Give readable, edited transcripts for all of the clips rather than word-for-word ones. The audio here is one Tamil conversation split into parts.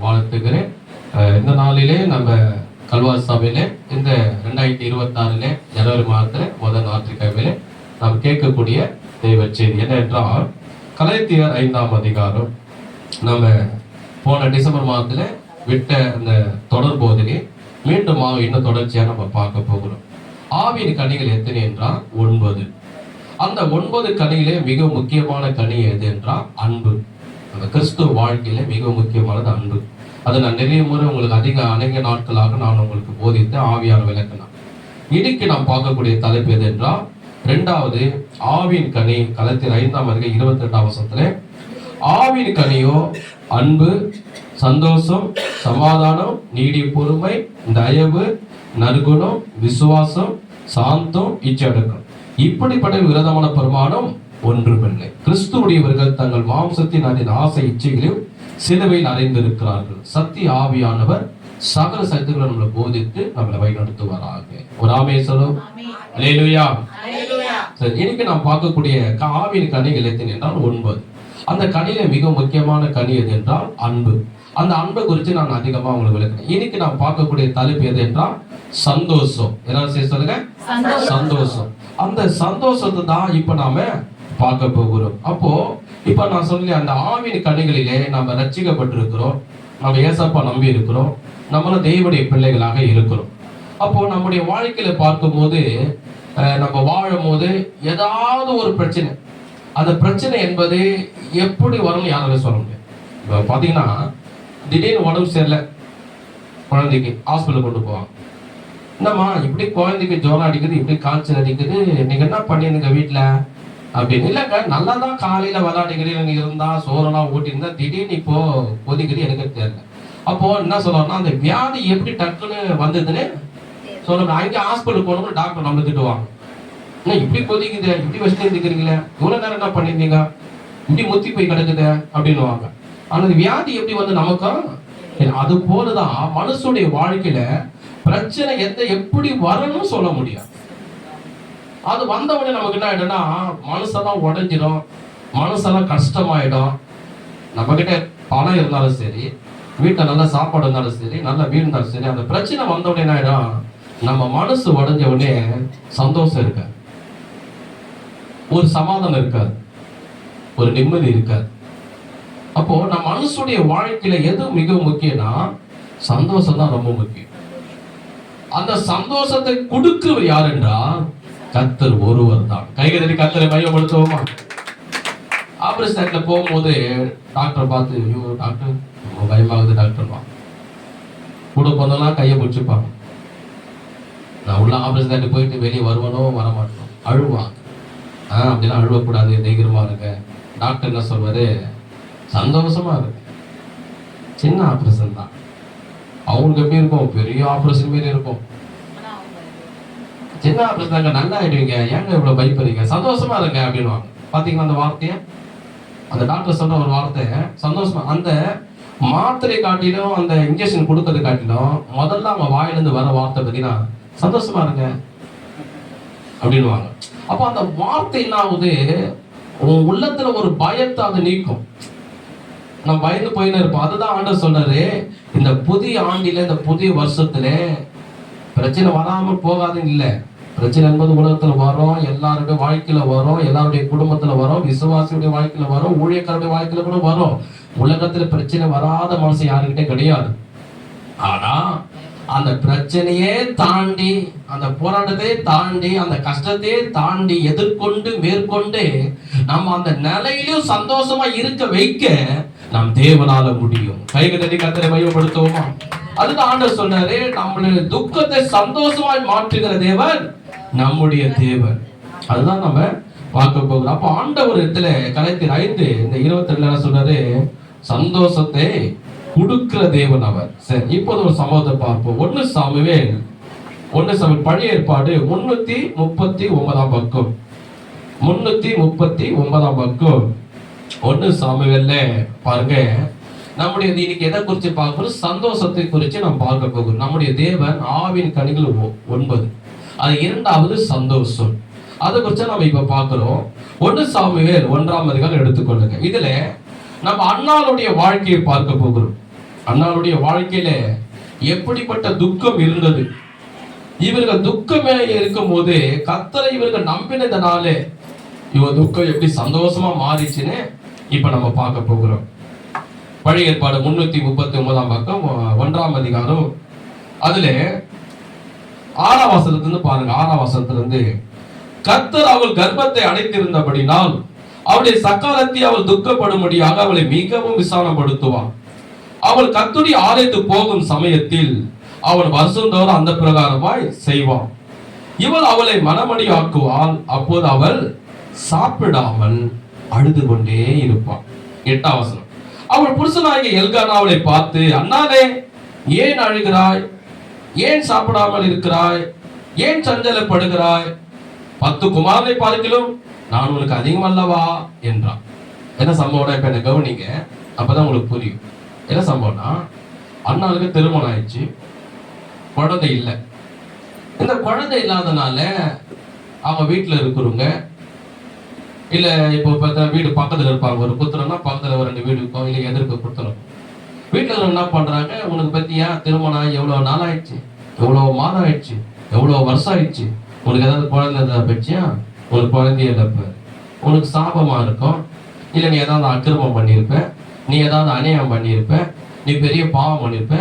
வாழ்த்துக்கிறேன். இந்த நாளிலே நம்ம கல்வாரி சபையிலே இந்த 2026 ஜனவரி மாதத்தில் முதல் ஞாயிற்றுக்கிழமையிலே நாம் கேட்கக்கூடிய தெய்வ செய்தி என்ன என்றால், கலாத்தியர் 5ஆம் அதிகாரம். நம்ம போன டிசம்பர் மாதத்தில் விட்ட அந்த தொடர் போதிலே மீண்டும் இன்னும் தொடர்ச்சியாக நம்ம பார்க்க போகிறோம். ஆவியின் கனிகள் எத்தனை என்றால் 9. அந்த 9 கனியிலே மிக முக்கியமான கனி எது என்றால் அன்பு. அந்த கிறிஸ்துவ வாழ்க்கையில மிக முக்கியமானது அன்பு. அதை நான் நிறைய முறை உங்களுக்கு அநேக நாட்களாக நான் உங்களுக்கு போதித்து ஆவியான விளக்கணும். இன்னைக்கு நாம் பார்க்கக்கூடிய தலைப்பு எது என்றால், 2வது ஆவியின் கனி. கலாத்தியர் 5ஆம் அதிகாரம் 22ஆம் வசனத்திலே, ஆவியின் கனியோ அன்பு, சந்தோஷம், சமாதானம், நீடிய பொறுமை, தயவு, நற்குணம், விசுவாசம், சாந்தம், இச்சடக்கம். இப்படிப்பட்ட விரோதமான பிரமாணம் ஒன்றுமில்லை. கிறிஸ்துவுடையவர்கள் தங்கள் மாம்சத்தின் அதன் ஆசை இச்சைகளையும் சிலுவையில் அறைந்திருக்கிறார்கள். சத்திய ஆவியானவர் சகல சத்துக்களை நம்மளை போதித்து நம்மளை வழிநடத்துவாராக. ஒரு ஆமே சொல்லும். அல்லேலூயா. சரி, இன்னைக்கு நாம் பார்க்கக்கூடிய ஆவியின் கனிகள் எத்தனை என்றால் 9. அந்த கனியில மிக முக்கியமான கனி எது என்றால் அன்பு. அந்த அன்பை குறித்து நான் அதிகமா உங்களுக்கு விளக்குறேன். இன்னைக்கு நாம் பார்க்கக்கூடிய தலைப்பு எது என்றால் சந்தோஷம். என்ன சொல்லுங்க? சந்தோஷம். அந்த சந்தோஷத்தை தான் இப்ப நாம பார்க்க போகிறோம். அப்போ இப்ப நான் சொல்லி அந்த ஆவியின் கனிகளிலே நம்ம ரட்சிக்கப்பட்டிருக்கிறோம், நம்ம ஏசப்பா நம்பி இருக்கிறோம், நம்மளும் தெய்வடைய பிள்ளைகளாக இருக்கிறோம். அப்போ நம்முடைய வாழ்க்கையில பார்க்கும் போது நம்ம வாழும் போது ஏதாவது ஒரு பிரச்சனை, அந்த பிரச்சனை என்பது எப்படி வரும்னு யாராலும் சொல்ல முடியாது. இப்போ பார்த்தீங்கன்னா திடீர்னு உடம்பு சரியில்லை, குழந்தைக்கு ஹாஸ்பிட்டல் கொண்டு போவாங்க. என்னம்மா இப்படி குழந்தைக்கு ஜுரம் அடிக்குது, இப்படி காய்ச்சல் அடிக்குது, நீங்க என்ன பண்ணிருந்தீங்க வீட்டுல அப்படின்னு. இல்லைங்க, நல்லா தான் காலையில விளையாடிக்கிறீங்க இருந்தா சோறெல்லாம் ஊட்டியிருந்தா திடீர்னு இப்போ கொதிக்குது, எனக்கு தெரியல. அப்போ என்ன சொல்றோம்னா, அந்த வியாதி எப்படி டக்குன்னு வந்ததுன்னு சொல்லணும். அங்கே ஹாஸ்பிட்டலுக்கு போகணும்னு டாக்டர் நம்ம திட்டுவாங்க. என்ன இப்படி கொதிக்குது, இப்படி வச்சுட்டு இருந்துக்கிறீங்களே, இவ்வளவு நேரம் என்ன பண்ணியிருந்தீங்க, இப்படி முத்தி போய் கிடக்குது அப்படின்னுவாங்க. ஆனா வியாதி எப்படி வந்து நமக்கும் அது போலதான் மனுஷனுடைய வாழ்க்கையில பிரச்சனை எப்படி வரணும்னு சொல்ல முடியாது. அது வந்தவொடனே நமக்கு என்ன ஆயிடும்னா, மனசெல்லாம் உடைஞ்சிடும், மனசெல்லாம் கஷ்டமாயிடும். நம்ம கிட்ட பணம் இருந்தாலும் சரி, வீட்டில் நல்ல சாப்பாடு இருந்தாலும் சரி, நல்ல வீடு இருந்தாலும் சரி, அந்த பிரச்சனை வந்தவுடனே என்ன ஆயிடும், நம்ம மனசு உடைஞ்ச உடனே சந்தோஷம் இருக்காது, ஒரு சமாதானம் இருக்காது, ஒரு நிம்மதி இருக்காது. அப்போ நம்ம மனுஷனுடைய வாழ்க்கையில எது மிக முக்கியம்னா சந்தோஷம் தான் ரொம்ப முக்கியம். அந்த சந்தோஷத்தை கொடுக்கிறவர் யார் என்றால் கர்த்தர் ஒருவர் தான். கைகளை கர்த்தரை மையப்படுத்துவோமா? ஆபரேஷன் போகும்போது டாக்டர் பார்த்து, ஐயோ டாக்டர் ரொம்ப பயமாகுது டாக்டர்மா, கூட போனோம்னா கையை பிடிச்சிப்பாங்க. நான் உள்ள ஆபரேஷன் போயிட்டு வெளியே வருவனோ வரமாட்டோம், அழுவாங்க. அப்படிலாம் அழுவக்கூடாது, தைரியமா இருக்க. டாக்டர் என்ன சொல்வாரு, சந்தோஷமா இருக்கு, சின்ன ஆபரேஷன் தான். அவங்களுக்கு எப்படி இருக்கும், பெரிய ஆபரேஷன் மாரி இருக்கும். சின்ன ஆபரேஷன் நல்லா ஆயிடுவீங்க, ஏங்க இவ்வளவு பயப்படுறீங்க, சந்தோஷமா இருங்க அப்படின்வாங்க. பாத்தீங்களா அந்த வார்த்தைய, அந்த டாக்டர் சொல்ற ஒரு வார்த்தை சந்தோஷமா. அந்த மாத்திரை காட்டிலும் அந்த இன்ஜெக்ஷன் கொடுக்கறது காட்டிலும் முதல்ல அவங்க வாயிலிருந்து வர வார்த்தை பார்த்தீங்கன்னா சந்தோஷமா இருங்க அப்படின்வாங்க. அப்ப அந்த வார்த்தை என்ன ஆகுது, உன் உள்ளத்துல ஒரு பயத்தை அது நீக்கும். நம்ம பயந்து போயின்னு இருப்போம். அதுதான் ஆண்டவர் சொல்றாரு, இந்த புதிய ஆண்டில, இந்த புதிய வருஷத்துல பிரச்சனை வராம போகாதுன்னு இல்லை. பிரச்சனை என்பது உலகத்துல வரும், எல்லாருடைய வாழ்க்கையில வரும், எல்லாருடைய குடும்பத்துல வரும், விசுவாசியுடைய வாழ்க்கையில வரும், ஊழியக்காரருடைய வாழ்க்கையில கூட வரும். உலகத்துல பிரச்சனை வராத மனுஷன் யாருக்கிட்டே கிடையாது. ஆனா அந்த பிரச்சனையே தாண்டி, அந்த போராட்டத்தை தாண்டி, அந்த கஷ்டத்தையே தாண்டி எதிர்கொண்டு மேற்கொண்டு நம்ம அந்த நிலையிலும் சந்தோஷமா இருக்க வைக்க நம் தேவனால முடியும். கைகளை கர்த்தரை மையப்படுத்துவோமா? அதுதான் ஆண்டவர் சொன்னாரு, நம்மளுடைய துக்கத்தை சந்தோஷமாய் மாற்றுகிற தேவன் நம்முடைய தேவன். அதுதான் நம்ம பார்க்க போகிறோம். அப்ப ஆண்டவர் இடத்துல கலாத்தியர் 5 இந்த 22 சொல்றாரு, சந்தோஷத்தை கொடுக்கிற தேவன் அவர். சரி, இப்போது ஒரு சம்பவத்தை பார்ப்போம். 1 சாமுவேல் பழைய ஏற்பாடு 339 பக்கம். 339 பக்கம் 1 சாமுவேல்ல பாருங்க. நம்முடைய இன்னைக்கு எதை குறித்து பார்க்கிறோம், சந்தோஷத்தை குறித்து நாம் பார்க்க போகிறோம். நம்முடைய தேவன் ஆவின் கனிகள் 9, அது 2வது சந்தோஷம். அதை குறித்து நம்ம இப்ப பார்க்கிறோம். 1 சாமுவேல் 1ஆம் அதிகாரம் எடுத்துக்கொள்ளுங்க. இதுல நம்ம அன்னாளுடைய வாழ்க்கையை பார்க்க போகிறோம். அன்னாளுடைய வாழ்க்கையில எப்படிப்பட்ட துக்கம் இருந்தது. இவர்கள் துக்கமே இருக்கும் போது கர்த்தரை இவர்கள் நம்பினதுனால இவ துக்கம் எப்படி சந்தோஷமா மாறிச்சுன்னு இப்ப நம்ம பார்க்க போகிறோம். பழைய ஏற்பாடு 339 பக்கம் 1ஆம் அதிகாரம் அதுல 6ஆம் வசனத்திலிருந்து பாருங்க. 6ஆம் வசனத்திலிருந்து, கர்த்தர் அவள் கர்ப்பத்தை அடைத்திருந்தபடினால் அவளுடைய சக்காலத்தை அவள் துக்கப்படும்படியாக அவளை மிகவும் விசாலப்படுத்துவான். அவள் கர்த்தருடைய ஆலயத்துக்கு போகும் சமயத்தில் அவள் வருஷந்தோறும் அந்த பிரகாரமாய் செய்வான். இவள் அவளை மனமடி ஆக்குவாள். அப்போது அவள் சாப்பிடாமல் அழுது கொண்டே இருப்பாள். 8ஆம் வசனம், அவள் புருஷனாகிய எல்கானா அவளை பார்த்து, அண்ணாலே ஏன் அழுகிறாய்? ஏன் சாப்பிடாமல் இருக்கிறாய்? ஏன் சஞ்சலப்படுகிறாய்? 10 குமாரனை பார்க்கிலும் நான் உனக்கு அதிகம் அல்லவா என்றான். என்ன சம்பவம்? இப்ப என்ன கவனிங்க, அப்பதான் உங்களுக்கு புரியும். என்ன சம்பவம்னா, அண்ணாளுக்கு திருமணம் ஆயிடுச்சு, குழந்தை இல்லை. இந்த குழந்தை இல்லாதனால அவங்க வீட்டுல இருக்கிறவங்க இல்ல இப்போ பார்த்தா வீடு பக்கத்துல இருப்பாங்க, ஒரு புத்திரம்னா பக்கத்துல ஒரு 2 வீடு இருக்கும், இல்லை எதிர்க்க புத்திரம். வீட்டுல என்ன பண்றாங்க, உனக்கு பத்தியா திருமணம் எவ்வளவு நாள் ஆயிடுச்சு, எவ்வளவு மாதம் ஆயிடுச்சு, எவ்வளவு வருஷம் ஆயிடுச்சு, உனக்கு ஏதாவது குழந்தை பற்றியா? உனக்கு குழந்தைய இழப்பு, உனக்கு சாபமா இருக்கும், இல்லை நீ ஏதாவது அக்கிரமம் பண்ணியிருப்ப, நீ ஏதாவது அநியாயம் பண்ணியிருப்ப, நீ பெரிய பாவம் பண்ணியிருப்ப.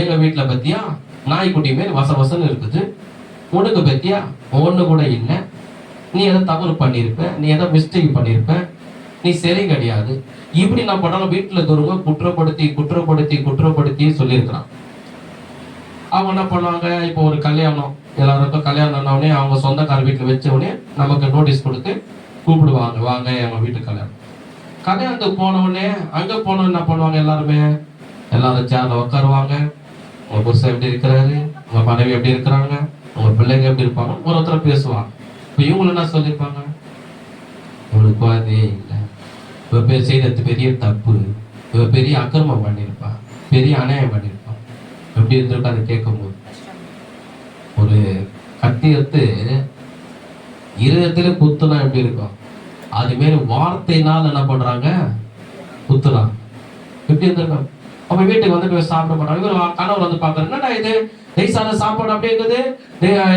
எங்க வீட்டுல பத்தியா நாய்க்குட்டி மேல் வசவசன்னு இருக்குது, உனக்கு பத்தியா ஒண்ணு கூட இல்லை, நீ எதை தவறு பண்ணியிருப்ப, நீ எதை மிஸ்டேக் பண்ணியிருப்ப, நீ சரி கிடையாது. இப்படி நான் பண்ணாலும் வீட்டுல இருக்கிறவங்க குற்றப்படுத்தி குற்றப்படுத்தி குற்றப்படுத்தி சொல்லியிருக்கிறான். அவங்க என்ன பண்ணுவாங்க, இப்போ ஒரு கல்யாணம், எல்லாருக்கும் கல்யாணம் உடனே அவங்க சொந்தக்கார வீட்டுல வச்ச உடனே நமக்கு நோட்டீஸ் கொடுத்து கூப்பிடுவாங்க, வாங்க எங்க வீட்டு கல்யாணம். கல்யாணத்துக்கு போன உடனே அங்க போன என்ன பண்ணுவாங்க, எல்லாரும் சேர்ல உட்காருவாங்க. உங்க புருஷன் எப்படி இருக்கிறாரு, உங்க மனைவி எப்படி இருக்கிறாங்க, உங்க பிள்ளைங்க எப்படி இருப்பாங்க, ஒருத்தர பேசுவாங்க. இப்போ இவங்க என்ன சொல்லியிருப்பாங்க, இவளுக்கு குழந்தையே இல்லை, இவ பேர் செய்தது பெரிய தப்பு, இவ பெரிய அக்கிரமம் பண்ணியிருப்பா, பெரிய அநியாயம் பண்ணியிருப்பான். எப்படி இருந்திருக்கா அதை கேட்கும் போது ஒரு கத்தி எடுத்து இருதயத்திலே குத்துனா எப்படி இருக்கும், அது மாரி வார்த்தையினால் என்ன பண்றாங்க, குத்துலாம். எப்படி இருந்திருக்காங்க. அப்ப வீட்டுக்கு வந்துட்டு சாப்பிட மாட்டாங்க. இவர் கணவர் வந்து பாக்குறாரு, என்னடா இது நெய்சான சாப்பாடு அப்படியே இருக்குது,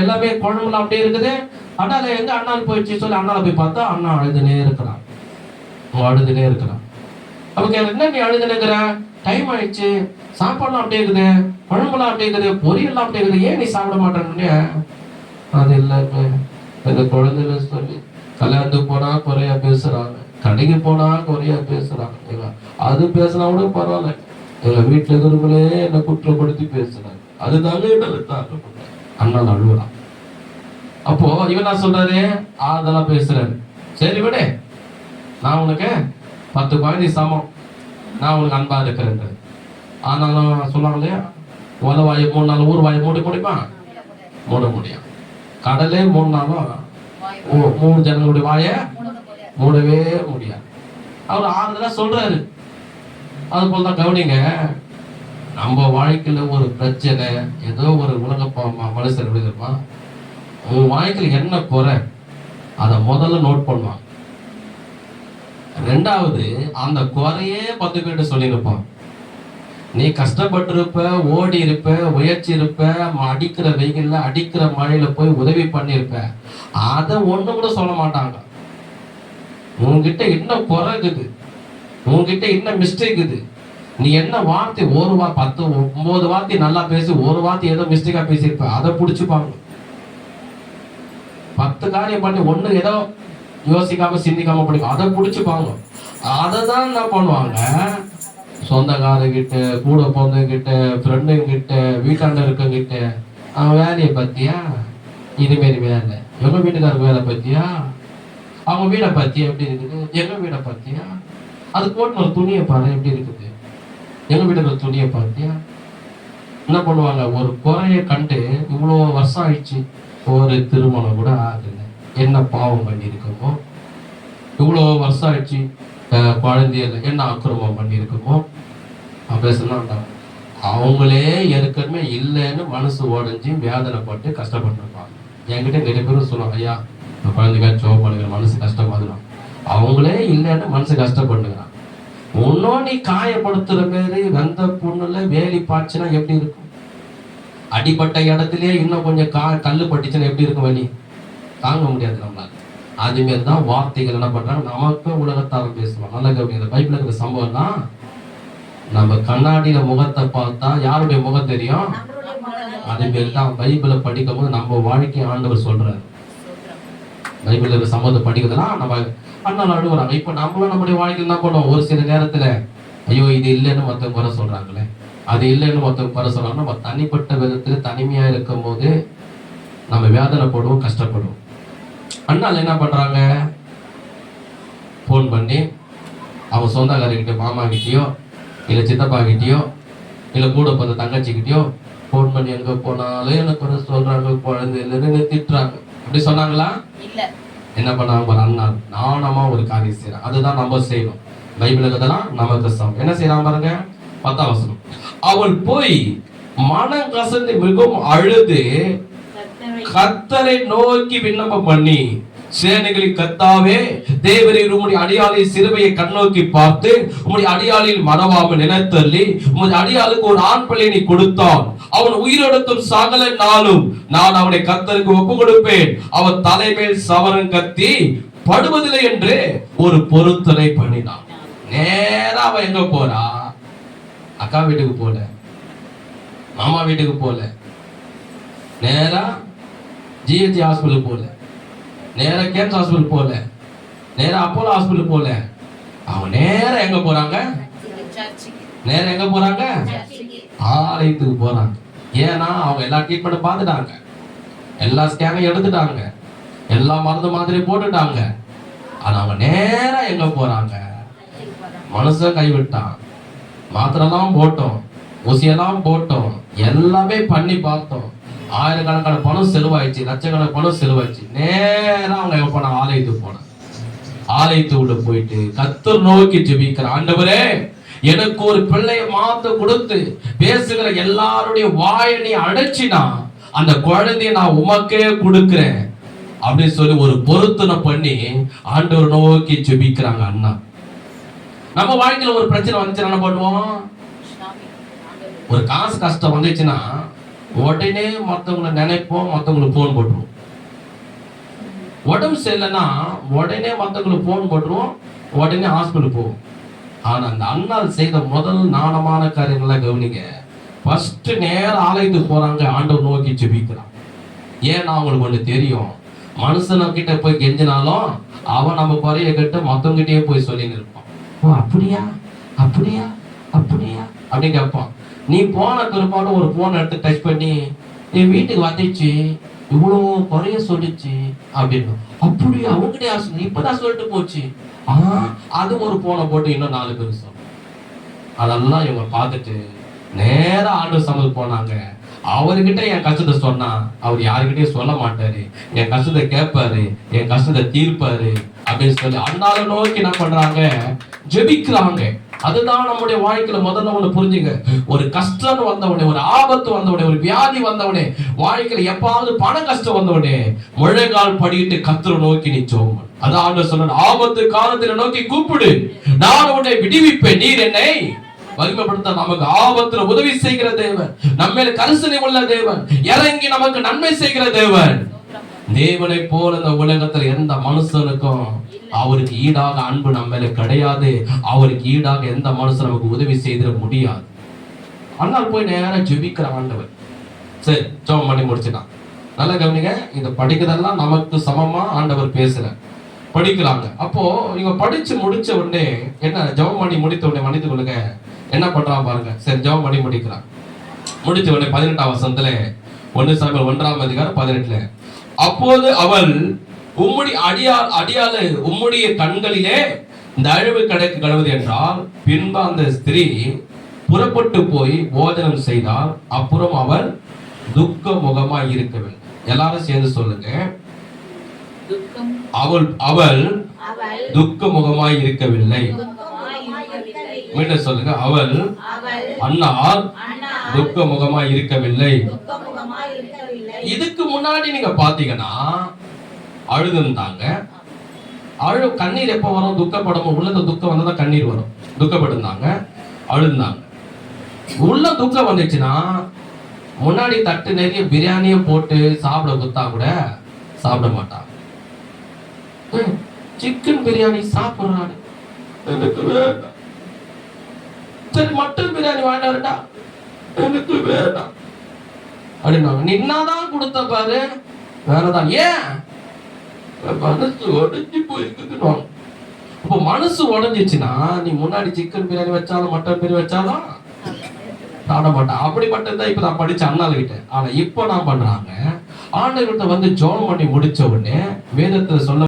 எல்லாமே குழம்புலாம் அப்படியே இருக்குது, அண்ணால எங்க அண்ணால் போயிடுச்சு சொல்லி அண்ணால போய் பார்த்தா அண்ணா அழுதுனே இருக்கிறான், அழுதுனே இருக்கிறான். அப்ப என்ன நீ அழுதுனே இருக்கிற, டைம் ஆயிடுச்சு, சாப்பாடுலாம் அப்படியே இருக்குது, குழம்புலாம் அப்படியே இருக்குது, பொரியல்லாம் அப்படியே இருக்குது, ஏன் நீ சாப்பிட மாட்டேன்னு. அது இல்லைங்க, இந்த குழந்தைல சொல்லி கல்யாணத்துக்கு போனா குறையா பேசுறாங்க, கடைக்கு போனா குறையா பேசுறாங்க, அது பேசினா கூட பரவாயில்ல, எங்க வீட்டுல இருக்கிறவங்களே என்ன குற்றப்படுத்தி பேசுறாங்க, அதுதாங்க அண்ணன் அழுகுறான். அப்போ இவன் நான் சொல்றாரு, அதெல்லாம் பேசுறாரு, சரி விட, நான் உனக்கு 10 குழந்தை சமம், நான் உனக்கு அன்பா இருக்கிறேன். ஆனாலும் சொல்லுவாங்க இல்லையா, உல வாயை 3 நாள் ஊர் வாயை மூட முடியுமா, மூட முடியும். கடலே 3 நாளும் 3 ஜனங்களுடைய வாய மூடவே முடியாது. அவர் ஆறுதலா சொல்றாரு. அது போலதான் கவனிங்க, நம்ம வாழ்க்கையில ஒரு பிரச்சனை, ஏதோ ஒரு உலக மனுஷன் எப்படி தெரியுமா, உன் வாழ்க்கையில் என்ன குறை அதை முதல்ல நோட் பண்ணுவான். 2வது அந்த குறையே 10 பேர்கிட்ட சொல்லியிருப்பான். நீ கஷ்டப்பட்டு இருப்ப, ஓடி இருப்ப, உயர்ச்சி இருப்ப, அடிக்கிற வெயில்ல அடிக்கிற மழையில போய் உதவி பண்ணிருப்ப, அதை ஒண்ணு கூட சொல்ல மாட்டாங்க. உன்கிட்ட என்ன குறை இருக்குது, உன்கிட்ட என்ன மிஸ்டேக் இது, நீ என்ன வார்த்தை ஒரு 10 9 வார்த்தை நல்லா பேசி ஒரு வார்த்தை ஏதோ மிஸ்டேக்கா பேசியிருப்ப, அதை பிடிச்சுப்பாங்க. 10 காரியம் பண்ணி ஒண்ணு ஏதோ யோசிக்காம சிந்திக்காம படிக்கும், அதை பிடிச்சுப்பாங்க. அதை தான் என்ன பண்ணுவாங்க, சொந்தக்காரங்கிட்ட, கூட பிறந்தவங்கிட்ட, ஃப்ரெண்டுங்கிட்ட, வீட்டாண்ட இருக்கங்கிட்ட, அவன் வேலையை பத்தியா, இதுமாரி வேலை, எங்க வீட்டுக்காரருக்கு வேலை பத்தியா, அவங்க வீடை பத்தியா எப்படி இருக்குது, எங்க வீடை பத்தியா, அது போட்டு ஒரு துணியை பாரு எப்படி இருக்குது, எங்க வீட்டுக்கு துணியை பார்த்தியா. என்ன பண்ணுவாங்க, ஒரு குறைய கண்டு இவ்வளோ வருஷம் ஆயிடுச்சு, ஒரு திருமணம் கூட ஆகுது, என்ன பாவம் பண்ணியிருக்கோமோ, இவ்வளோ வருஷம் ஆயிடுச்சு குழந்தையில என்ன அக்கிரமம் பண்ணியிருக்கோமோ பேசலாம். அவங்களே ஏற்கனவே இல்லைன்னு மனசு உடஞ்சி வேதனைப்பட்டு கஷ்டப்பட்டுருப்பாங்க. என்கிட்ட நிறைய பேரும் சொல்லுவாங்க, ஐயா குழந்தைங்க சோப் பண்ணுங்கிற மனசு கஷ்டமாதுலாம், அவங்களே இல்லைன்னு மனசு கஷ்டப்படுங்கிறான். இன்னும் நீ காயப்படுத்துற பேரு வெந்த புண்ணுல வேலி பாய்ச்சினா எப்படி இருக்கும்? அடிப்பட்ட இடத்துலயே இன்னும் கொஞ்சம் கல்லு பட்டுச்சுன்னா எப்படி இருக்கும்? வலி தாங்க முடியாது நம்மளால. அதுமாரி தான் வார்த்தைகள் என்ன பண்றாங்க, நமக்கு உலகத்தாரும் பேசுவாங்க. நல்ல கவனிங்க, பைபிள் இருக்கிற சம்பவம் தான். நம்ம கண்ணாடியில முகத்தை பார்த்தா யாருடைய முகம் தெரியும்? அதுமாரி தான் பைபிளை படிக்கும் போது நம்ம வாழ்க்கையை ஆண்டவர் சொல்றாரு. பைபிள் இருக்கிற சம்பவத்தை படிக்கிறதுலாம் நம்ம அண்ணால் அழுகுறாங்க. இப்ப நம்மளும் நம்முடைய வாழ்க்கையில் என்ன பண்ணுவோம்? ஒரு சில நேரத்துல ஐயோ இது இல்லைன்னு மொத்தம் குறை சொல்றாங்களே, அது இல்லைன்னு மொத்தம் குறை சொல்றாங்க. நம்ம தனிப்பட்ட விதத்துல தனிமையா இருக்கும் போது நம்ம வேதனைப்படுவோம், கஷ்டப்படுவோம். அண்ணால் என்ன பண்றாங்க? போன் பண்ணி அவங்க சொந்தக்காரர்கிட்ட, மாமா கிட்டயோ இல்ல சித்தப்பா கிட்டயோ இல்ல கூட பிறந்த தங்கச்சிக்கிட்டயோ போன் பண்ணி எங்க போனாலும் எனக்கு குறை சொல்றாங்க, குழந்தை இல்லைன்னு திட்டுறாங்க. அப்படி சொன்னாங்களா? இல்ல. என்ன பண்ணாங்க பாரு, அண்ணா நானமா ஒரு காரியம் செய்யறேன். அதுதான் நம்ம செய்யணும். பைபிள் இதெல்லாம் நமக்கு சமம். என்ன செய்யறான் பாருங்க, 10ஆம் வசனம். அவள் போய் மனம் கசந்து மிகவும் அழுது கர்த்தரை நோக்கி விண்ணப்பம் பண்ணி, சேனைகளின் கர்த்தாவே தேவரீர் உம்முடைய அடியாளின் சிறுமையை கண்ணோக்கி பார்த்து உம்முடைய அடியாளில் மறவாமல் நினைத்தள்ளி உம்முடைய அடியாளுக்கு ஒரு ஆண் பிள்ளை நீ கொடுத்தான். அவன் உயிரோடத்தும் சகல நாளும் நான் அவனை கர்த்தருக்கு ஒப்பு கொடுப்பேன். அவன் தலைமேல் சவரன் கத்தி படுவதில்லை என்று ஒரு பொருத்தனை பண்ணினான். நேரா அவன் எங்க போறா? அக்கா வீட்டுக்கு போல, மாமா வீட்டுக்கு போல, நேரா ஜிஹெச் ஹாஸ்பிட்டல் போல, நேரா கேம்ஸ் ஹாஸ்பிட்டல் போல, நேரா அப்போலோ ஹாஸ்பிட்டல் போல. அவங்க நேரா எங்க போறாங்க? நேரா எங்க போறாங்க? ஆலயத்துக்கு போறாங்க. ஏன்னா அவங்க எல்லா ட்ரீட்மெண்ட் பார்த்துட்டாங்க, எல்லா ஸ்கேனையும் எடுத்துட்டாங்க, எல்லா மருந்து மாதிரி போட்டுட்டாங்க. ஆனா அவங்க நேரா எங்க போறாங்க? மனுஷன் கைவிட்டான், மாத்திரெல்லாம் போட்டோம், ஊசியெல்லாம் போட்டோம், எல்லாமே பண்ணி பார்த்தோம், ஆயிரக்கணக்கான பணம் செலவாயிடுச்சு, லட்சக்கணக்கான பணம் செலவாயிடுச்சு. நேரம் அவங்க எப்ப போன? ஆலயத்துக்கு போன. ஆலயத்துக்குள்ள போயிட்டு கர்த்தர் நோக்கி ஜெபிக்கிற, ஆண்டவரே எனக்கு ஒரு பிள்ளைய மாத்த கொடுத்து பேசுகிற எல்லாருடைய வாயை நீ அடைச்சினா அந்த குழந்தைய நான் உமக்கே கொடுக்கிறேன் அப்படின்னு சொல்லி ஒரு பொருத்தனை பண்ணி ஆண்டவர் நோக்கி ஜெபிக்கிறாங்க அண்ணா. நம்ம வாழ்க்கையில ஒரு பிரச்சனை வந்துச்சுன்னா என்ன பண்ணுவோம்? ஒரு காசு கஷ்டம் வந்துச்சுன்னா உடனே மற்றவங்களை நினைப்போம், மற்றவங்களுக்கு போன் போட்டுருவோம். உடம்பு சரியில்லைன்னா உடனே மற்றவங்களுக்கு போன் போட்டுருவோம், உடனே ஹாஸ்பிட்டல் போவோம். ஆனா அந்த அண்ணால் செய்த முதல் நாணமான காரியங்களை கவனிங்க. ஃபர்ஸ்ட் நேரம் ஆலயத்துக்கு போறாங்க, ஆண்டவர் நோக்கி ஜெபிக்கிறான். ஏன்னா அவங்களுக்கு ஒண்ணு தெரியும், மனுஷன்கிட்ட போய் கெஞ்சினாலும் அவன் நம்ம குறைய கிட்ட மத்தவங்கிட்டயே போய் சொல்லின்னு இருப்பான். ஓ அப்படியா அப்படியா அப்படியா அப்படின்னு கேட்பான். நீ போன பிற்பாடு ஒரு போன் எடுத்து டச் பண்ணி என் வீட்டுக்கு வந்துச்சு, இவ்வளவு குறைய சொல்லிச்சு அப்படின்னு. அப்படியா அவங்ககிட்ட இப்பதான் சொல்லிட்டு போச்சு. அது ஒரு போனை போட்டு இன்னும் 4 பேர் சொல்லும். அதெல்லாம் இவங்க பார்த்துட்டு நேரா ஆண்டவர் சமூகத்துக்கு போனாங்க. அவர்கிட்ட என் கஷ்டத்தை சொன்னா அவர் யாருக்கிட்டையும் சொல்ல மாட்டாரு, என் கஷ்டத்தை கேட்பாரு, என் கஷ்டத்தை தீர்ப்பாரு அப்படின்னு சொல்லி அண்ணாவை நோக்கி என்ன பண்றாங்க? ஜெபிக்கிறாங்க. அதுதான் நம்முடைய வாழ்க்கையில முதல்ல ஒண்ணு புரிஞ்சுங்க. ஒரு கஷ்டம் வந்தவனே, ஒரு ஆபத்து வந்தவனே, ஒரு வியாதி வந்தவனே, வாழ்க்கையில எப்பாவது பண கஷ்டம் வந்தவனே முழங்கால் படிட்டு கர்த்தரை நோக்கி நீ ஜெபம். அதான் ஆண்டவர் சொன்னார், ஆபத்து காலத்துல நோக்கி கூப்பிடு, நான் உன்னை விடுவிப்பேன், நீர் என்னை வலிமைப்படுத்த. நமக்கு ஆபத்துல உதவி செய்கிற தேவன், நம்ம மேல கரிசனை உள்ள தேவன், இறங்கி நமக்கு நன்மை செய்கிற தேவன். தேவனை போல இந்த உலகத்துல எந்த மனுஷனுக்கும் அவருக்கு ஈடாக அன்பு நம்ம மேல கிடையாது. அவருக்கு ஈடாக எந்த மனுஷன் நமக்கு உதவி செய்திட முடியாது. ஆனால் போய் நேரம் ஜெபிக்கிற ஆண்டவர். சரி, ஜெபம் பண்ணி முடிச்சுட்டான். நல்லா கவனிங்க, இதை படிக்கிறதெல்லாம் நமக்கு சமமா ஆண்டவர் பேசுற படிக்கிறாங்க. அப்போ இவங்க படிச்சு முடிச்ச உடனே என்ன, ஜெபம் பண்ணி முடித்த உடனே மன்னித்து கொள்ளுங்க, என்ன பண்றான் பாருங்க. சரி, ஜெபம் பண்ணி முடிக்கிறான். முடிச்ச உடனே 18ஆம் வசனத்துல 1 சாமுவேல் 1ஆம் அதிகாரம் 18. அப்போது அவள், உம்முடைய அடியாளு உம்முடைய கண்களிலே இந்த அழிவு கிடைக்க கடவுது என்றால், பின்பு அந்த ஸ்திரீ புறப்பட்டு போய் போஜனம் செய்தால், அப்புறம் அவள் துக்க முகமாய் இருக்கவில்லை. எல்லாரும் சேர்ந்து சொல்லுங்க, அவள் துக்க முகமாய் இருக்கவில்லை. மீண்டும் சொல்லுங்க, அவள் அண்ணால் துக்க முகமாய் இருக்கவில்லை. இதுக்கு முன்னாடி நீங்க பாத்தீங்கன்னா அழுதுந்தாங்க. கண்ணீர் எப்ப வரும்? துக்கப்படும், உள்ளத துக்கம் வந்தா கண்ணீர் வரும். துக்கப்பட்டிருந்தாங்க, அழுந்தாங்க. உள்ள துக்கம் வந்துச்சுன்னா முன்னாடி தட்டு நிறைய பிரியாணியை போட்டு சாப்பிட கொடுத்தா கூட சாப்பிட மாட்டாங்க. சிக்கன் பிரியாணி சாப்பிடுறாரு, எனக்கு வேண்டாம். சரி மட்டன் பிரியாணி வாங்கிட்டு வரட்டா, எனக்கு வேண்டாம் அப்படின்னாங்க. நீ என்னதான் கொடுத்த பாரு, வேறதான். ஏன்? மனசு உடஞ்சி போயிருக்குன்னு. இப்போ மனசு உடஞ்சிச்சுன்னா நீ முன்னாடி சிக்கன் பிரியாணி வச்சாலும் மட்டன் பிரியாணி வச்சாலும் சாப்பிட மாட்டான். அப்படிப்பட்டதான் இப்ப நான் படிச்ச அண்ணாள்கிட்ட. ஆனா இப்ப நான் பண்றாங்க, ஆண்டவர்கிட்ட வந்து ஜெபம் பண்ணி முடிச்ச உடனே வேதத்துல சொல்ல